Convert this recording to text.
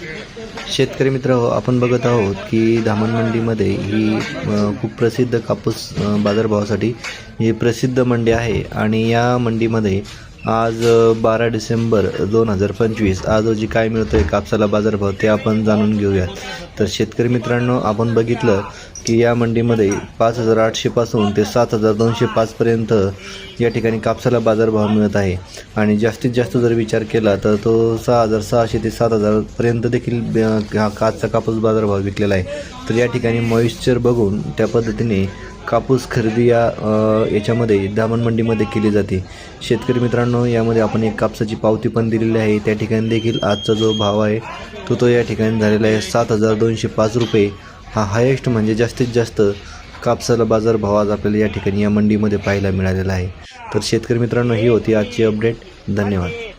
शेतकरी मित्र हो, आपण बघत आहोत की धामण मंडीमध्ये ही खूप प्रसिद्ध कापूस बाजारभावासाठी ही प्रसिद्ध मंडी आहे आणि या मंडीमध्ये आज 12 डिसेंबर 2025 आज रोजी काय मिळतो आहे कापसाला बाजारभाव ते आपण जाणून घेऊयात। तर शेतकरी मित्रांनो, आपण बघितलं की या मंडीमध्ये 5,800 पासून ते 7,205 पर्यंत या ठिकाणी कापसाला बाजारभाव मिळत आहे आणि जास्तीत जास्त जर विचार केला तर तो 6,600 ते 7,000 पर्यंत देखील हा काचचा कापूस बाजारभाव विकलेला आहे। तर या ठिकाणी मॉइश्चर बघून त्या पद्धतीने कापूस खरेदी याच्यामध्ये धामण मंडीमध्ये केली जाते। शेतकरी मित्रांनो, यामध्ये आपण एक कापसाची पावती पण दिलेली आहे। त्या ठिकाणी देखील आजचा जो भाव आहे तो या ठिकाणी झालेला आहे 7,205 रुपये। हा हायेस्ट म्हणजे जास्तीत जास्त कापसाला बाजारभाव आज आपल्याला या ठिकाणी या मंडीमध्ये पाहायला मिळालेला आहे। तर शेतकरी मित्रांनो, ही होती आजची अपडेट। धन्यवाद।